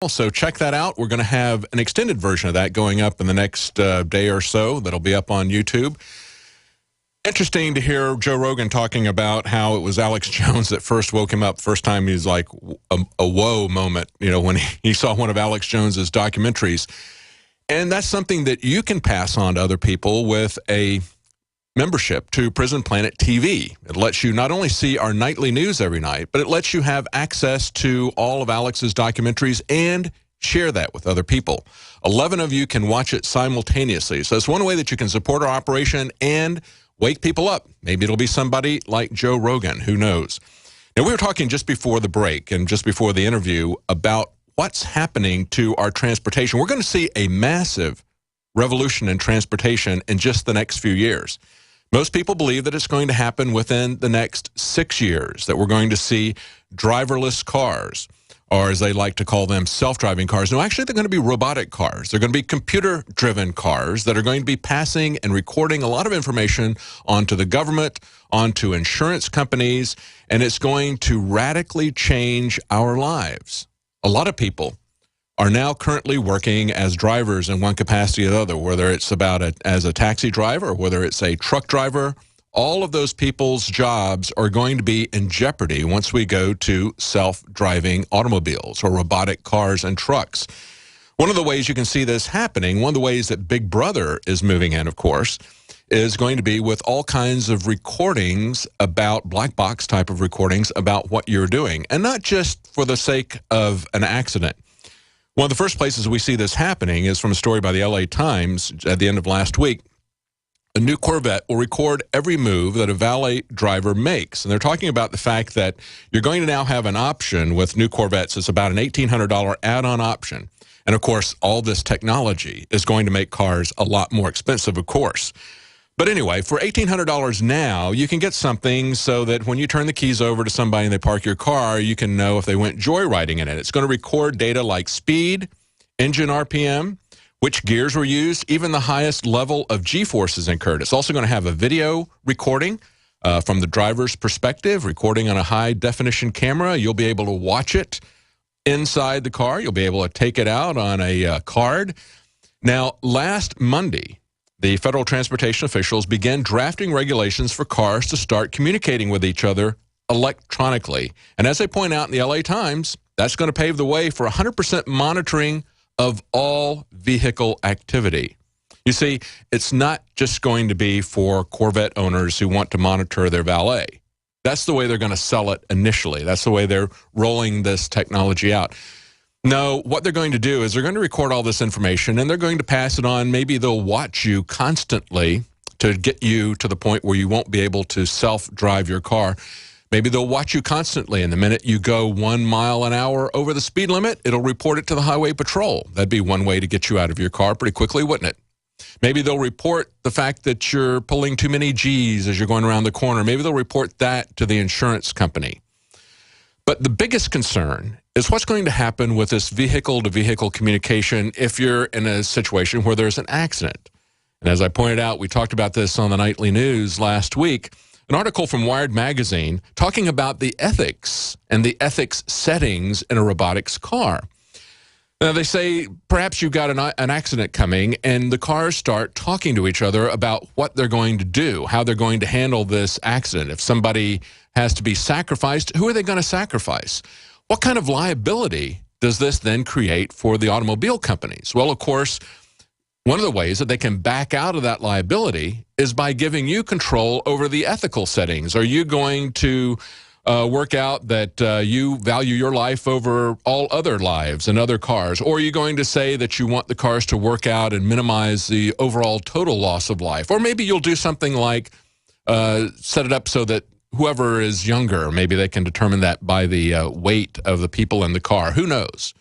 So check that out. We're going to have an extended version of that going up in the next day or so. That'll be up on YouTube. Interesting to hear Joe Rogan talking about how it was Alex Jones that first woke him up. First time he's like a whoa moment, you know, when he saw one of Alex Jones's documentaries. And that's something that you can pass on to other people with a membership to Prison Planet TV. It lets you not only see our nightly news every night, but it lets you have access to all of Alex's documentaries and share that with other people. 11 of you can watch it simultaneously. So it's one way that you can support our operation and wake people up. Maybe it'll be somebody like Joe Rogan, who knows. Now, we were talking just before the break and just before the interview about what's happening to our transportation. We're going to see a massive revolution in transportation in just the next few years. Most people believe that it's going to happen within the next 6 years, that we're going to see driverless cars, or as they like to call them, self-driving cars. No, actually, they're going to be robotic cars. They're going to be computer-driven cars that are going to be passing and recording a lot of information onto the government, onto insurance companies, and it's going to radically change our lives. A lot of people are now currently working as drivers in one capacity or the other, whether it's as a taxi driver or whether it's a truck driver. All of those people's jobs are going to be in jeopardy once we go to self-driving automobiles or robotic cars and trucks. One of the ways you can see this happening, one of the ways that Big Brother is moving in, of course, is going to be with all kinds of recordings about black box type of recordings about what you're doing, and not just for the sake of an accident. One of the first places we see this happening is from a story by the LA Times at the end of last week. A new Corvette will record every move that a valet driver makes. And they're talking about the fact that you're going to now have an option with new Corvettes. It's about an $1,800 add-on option. And, of course, all this technology is going to make cars a lot more expensive, of course. But anyway, for $1,800 now, you can get something so that when you turn the keys over to somebody and they park your car, you can know if they went joyriding in it. It's going to record data like speed, engine RPM, which gears were used, even the highest level of G-forces incurred. It's also going to have a video recording from the driver's perspective, recording on a high-definition camera. You'll be able to watch it inside the car. You'll be able to take it out on a card. Now, last Monday, the federal transportation officials began drafting regulations for cars to start communicating with each other electronically. And as they point out in the LA Times, that's going to pave the way for 100% monitoring of all vehicle activity. You see, it's not just going to be for Corvette owners who want to monitor their valet. That's the way they're going to sell it initially. That's the way they're rolling this technology out. No, what they're going to do is they're going to record all this information and they're going to pass it on. Maybe they'll watch you constantly to get you to the point where you won't be able to self-drive your car. Maybe they'll watch you constantly, and the minute you go 1 mile an hour over the speed limit, it'll report it to the highway patrol. That'd be one way to get you out of your car pretty quickly, wouldn't it? Maybe they'll report the fact that you're pulling too many G's as you're going around the corner. Maybe they'll report that to the insurance company. But the biggest concern is what's going to happen with this vehicle-to-vehicle communication if you're in a situation where there's an accident. And as I pointed out, we talked about this on the nightly news last week, an article from Wired Magazine talking about the ethics and the ethics settings in a robotics car. Now, they say perhaps you've got an accident coming and the cars start talking to each other about what they're going to do, how they're going to handle this accident. If somebody has to be sacrificed, who are they going to sacrifice? What kind of liability does this then create for the automobile companies? Well, of course, one of the ways that they can back out of that liability is by giving you control over the ethical settings. Are you going to work out that you value your life over all other lives and other cars? Or are you going to say that you want the cars to work out and minimize the overall total loss of life? Or maybe you'll do something like set it up so that whoever is younger, maybe they can determine that by the weight of the people in the car. Who knows?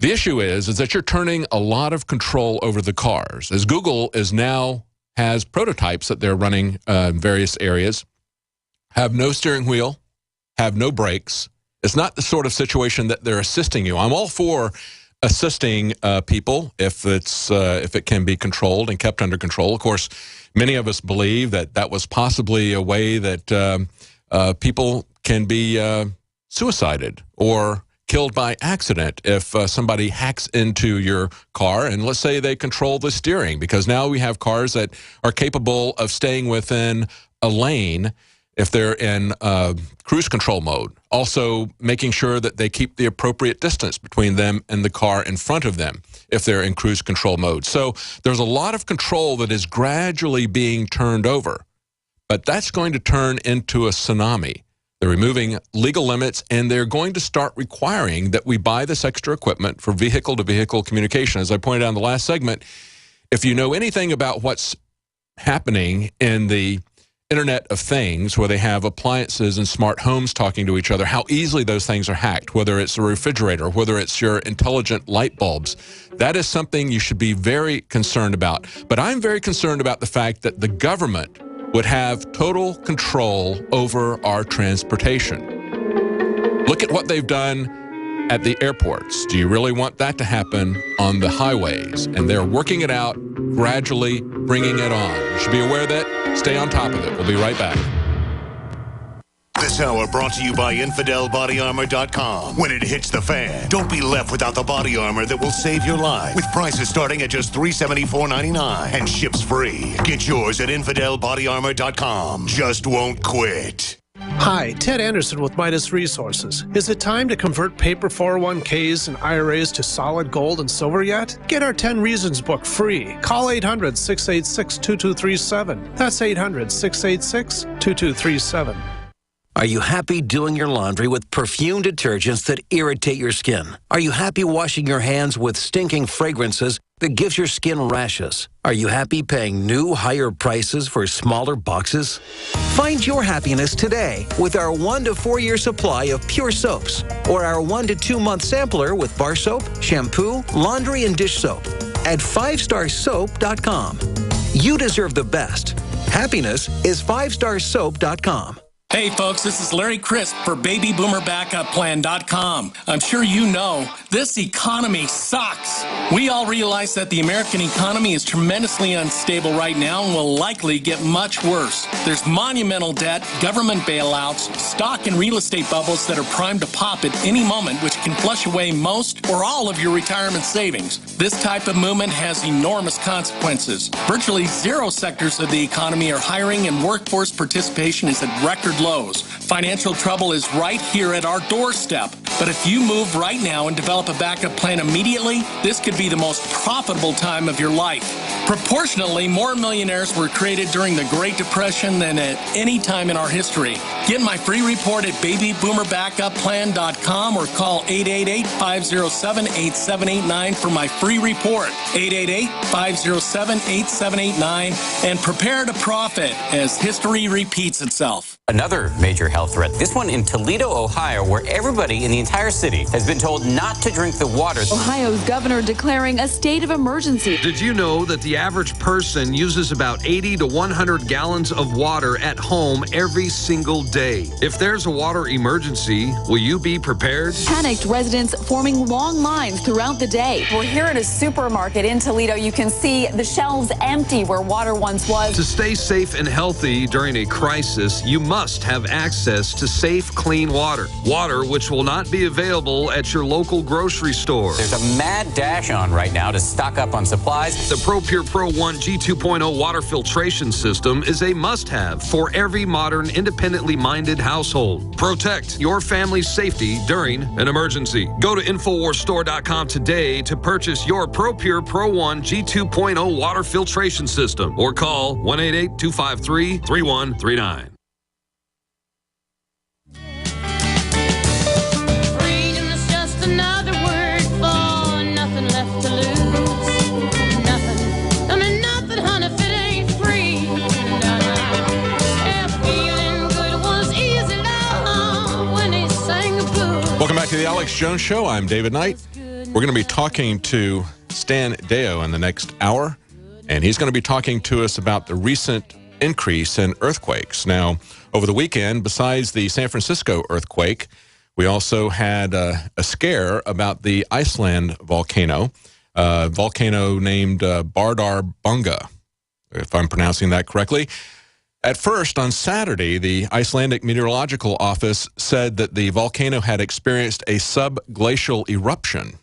The issue is that you're turning a lot of control over the cars. As Google has prototypes that they're running in various areas, have no steering wheel, have no brakes. It's not the sort of situation that they're assisting you. I'm all for assisting people if it can be controlled and kept under control. Of course, many of us believe that that was possibly a way that people can be suicided or killed by accident if somebody hacks into your car, and let's say they control the steering, because now we have cars that are capable of staying within a lane if they're in cruise control mode. Also making sure that they keep the appropriate distance between them and the car in front of them if they're in cruise control mode. So there's a lot of control that is gradually being turned over, but that's going to turn into a tsunami. They're removing legal limits, and they're going to start requiring that we buy this extra equipment for vehicle-to-vehicle communication. As I pointed out in the last segment, if you know anything about what's happening in the Internet of Things, where they have appliances and smart homes talking to each other, how easily those things are hacked, whether it's a refrigerator, whether it's your intelligent light bulbs, that is something you should be very concerned about. But I'm very concerned about the fact that the government would have total control over our transportation. Look at what they've done at the airports. Do you really want that to happen on the highways? And they're working it out, gradually bringing it on. You should be aware of that. Stay on top of it. We'll be right back. This hour brought to you by InfidelBodyArmor.com. When it hits the fan, don't be left without the body armor that will save your life. With prices starting at just $374.99 and ships free. Get yours at InfidelBodyArmor.com. Just won't quit. Hi, Ted Anderson with Midas Resources. Is it time to convert paper 401ks and IRAs to solid gold and silver yet? Get our 10 Reasons book free. Call 800-686-2237. That's 800-686-2237. Are you happy doing your laundry with perfume detergents that irritate your skin? Are you happy washing your hands with stinking fragrances that gives your skin rashes? Are you happy paying new, higher prices for smaller boxes? Find your happiness today with our 1 to 4 year supply of pure soaps, or our 1 to 2 month sampler with bar soap, shampoo, laundry, and dish soap at 5starsoap.com. You deserve the best. Happiness is 5starsoap.com. Hey folks, this is Larry Crisp for BabyBoomerBackupPlan.com. I'm sure you know, this economy sucks. We all realize that the American economy is tremendously unstable right now and will likely get much worse. There's monumental debt, government bailouts, stock and real estate bubbles that are primed to pop at any moment, which can flush away most or all of your retirement savings. This type of movement has enormous consequences. Virtually zero sectors of the economy are hiring, and workforce participation is at record lows. Financial trouble is right here at our doorstep. But if you move right now and develop a backup plan immediately, this could be the most profitable time of your life. Proportionally, more millionaires were created during the Great Depression than at any time in our history. Get my free report at BabyBoomerBackupPlan.com or call 888-507-8789 for my free report. 888-507-8789 and prepare to profit as history repeats itself. Another major health threat, this one in Toledo, Ohio, where everybody in the entire city has been told not to drink the water. Ohio's governor declaring a state of emergency. Did you know that the average person uses about 80 to 100 gallons of water at home every single day? If there's a water emergency, will you be prepared? Panicked residents forming long lines throughout the day. We're here at a supermarket in Toledo. You can see the shelves empty where water once was. To stay safe and healthy during a crisis, you must have access to safe, clean water. Water which will not be available at your local grocery store. There's a mad dash on right now to stock up on supplies. The ProPure Pro 1 G2.0 water filtration system is a must-have for every modern, independently minded household. Protect your family's safety during an emergency. Go to InfoWarsStore.com today to purchase your ProPure Pro 1 G2.0 water filtration system or call 1-888-253-3139. Another word for nothing left to lose. Nothing, I mean nothing, honey, if it ain't free. Feeling good was easy love when he sang the blues. Welcome back to the Alex Jones Show. I'm David Knight. We're going to be talking to Stan Deyo in the next hour, and he's going to be talking to us about the recent increase in earthquakes. Now, over the weekend, besides the San Francisco earthquake, we also had a scare about the Iceland volcano, volcano named Bardar Bunga, if I'm pronouncing that correctly. At first, on Saturday, the Icelandic Meteorological Office said that the volcano had experienced a subglacial eruption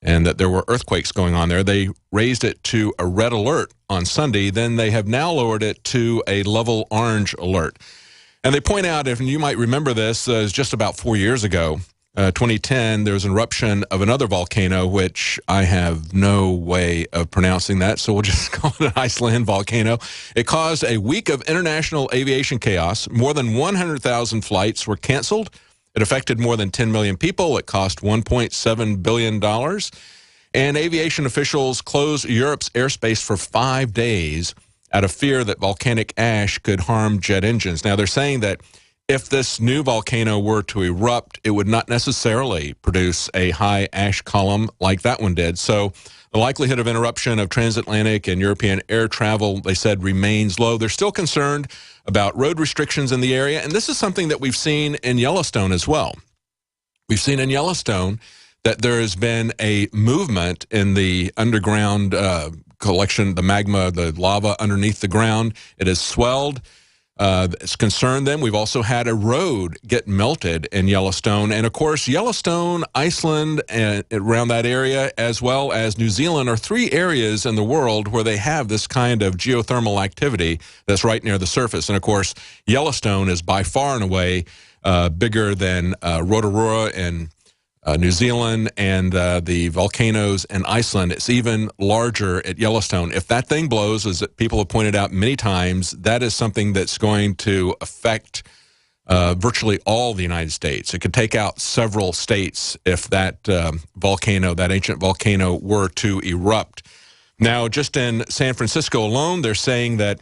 and that there were earthquakes going on there. They raised it to a red alert on Sunday. Then they have now lowered it to a level orange alert. And they point out, if you might remember this, it was just about 4 years ago, 2010, there was an eruption of another volcano, which I have no way of pronouncing that, so we'll just call it an Iceland volcano. It caused a week of international aviation chaos. More than 100,000 flights were canceled. It affected more than 10 million people. It cost $1.7 billion. And aviation officials closed Europe's airspace for 5 days out of fear that volcanic ash could harm jet engines. Now, they're saying that if this new volcano were to erupt, it would not necessarily produce a high ash column like that one did. So the likelihood of interruption of transatlantic and European air travel, they said, remains low. They're still concerned about road restrictions in the area. And this is something that we've seen in Yellowstone as well. We've seen in Yellowstone that there has been a movement in the underground collection, the magma, the lava underneath the ground. It has swelled. It's concerned them. We've also had a road get melted in Yellowstone. And, of course, Yellowstone, Iceland, and around that area, as well as New Zealand, are 3 areas in the world where they have this kind of geothermal activity that's right near the surface. And, of course, Yellowstone is by far and away bigger than Rotorua and New Zealand and the volcanoes in Iceland. It's even larger at Yellowstone. If that thing blows, as people have pointed out many times, that is something that's going to affect virtually all the United States. It could take out several states if that volcano, that ancient volcano, were to erupt. Now, just in San Francisco alone, they're saying that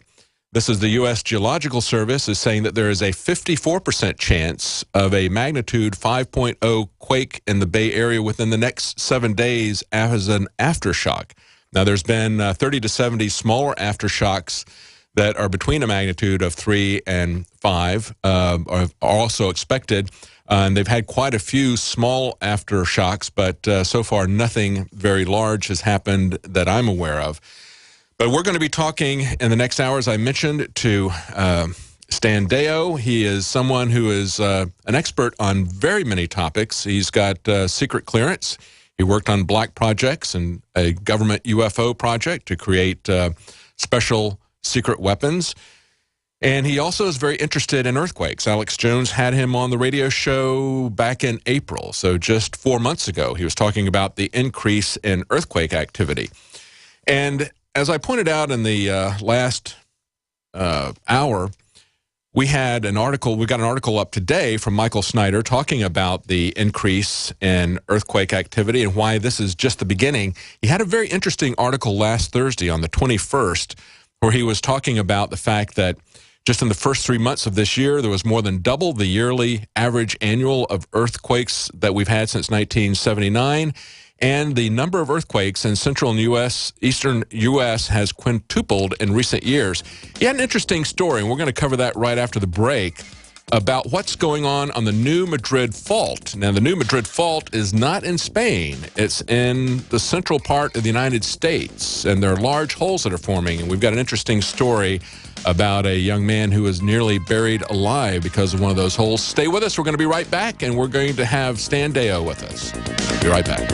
this is the U.S. Geological Service is saying that there is a 54% chance of a magnitude 5.0 quake in the Bay Area within the next 7 days as an aftershock. Now, there's been 30 to 70 smaller aftershocks that are between a magnitude of 3 and 5 are also expected. And they've had quite a few small aftershocks, but so far nothing very large has happened that I'm aware of. But we're going to be talking in the next hour, as I mentioned, to Stan Deyo. He is someone who is an expert on very many topics. He's got secret clearance. He worked on black projects and a government UFO project to create special secret weapons. And he also is very interested in earthquakes. Alex Jones had him on the radio show back in April, so just 4 months ago. He was talking about the increase in earthquake activity. And as I pointed out in the last hour, we got an article up today from Michael Snyder talking about the increase in earthquake activity and why this is just the beginning. He had a very interesting article last Thursday on the 21st where he was talking about the fact that just in the first 3 months of this year, there was more than double the yearly average annual of earthquakes that we've had since 1979. And the number of earthquakes in central and eastern U.S. has quintupled in recent years. He had an interesting story, and we're going to cover that right after the break, about what's going on the New Madrid Fault. Now, the New Madrid Fault is not in Spain. It's in the central part of the United States, and there are large holes that are forming. And we've got an interesting story about a young man who was nearly buried alive because of one of those holes. Stay with us. We're going to be right back, and we're going to have Stan Deyo with us. Be right back.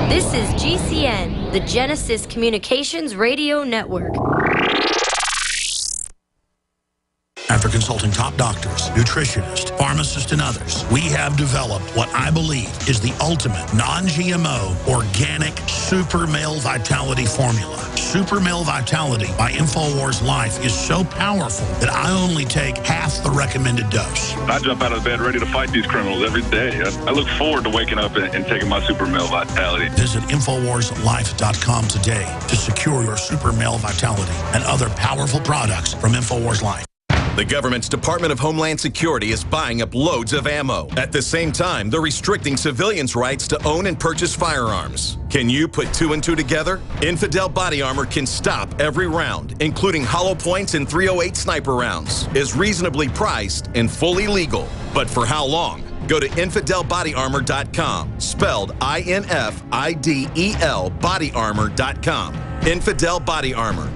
This is GCN, the Genesis Communications Radio Network. After consulting top doctors, nutritionists, pharmacists, and others, we have developed what I believe is the ultimate non-GMO organic Super Male Vitality formula. Super Male Vitality by InfoWars Life is so powerful that I only take half the recommended dose. I jump out of bed ready to fight these criminals every day. I look forward to waking up and taking my Super Male Vitality. Visit InfoWarsLife.com today to secure your Super Male Vitality and other powerful products from InfoWars Life. The government's Department of Homeland Security is buying up loads of ammo. At the same time, they're restricting civilians' rights to own and purchase firearms. Can you put 2 and 2 together? Infidel Body Armor can stop every round, including hollow points and .308 sniper rounds, is reasonably priced and fully legal. But for how long? Go to InfidelBodyArmor.com, spelled INFIDEL bodyarmor.com. Infidel Body Armor.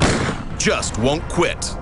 Just won't quit.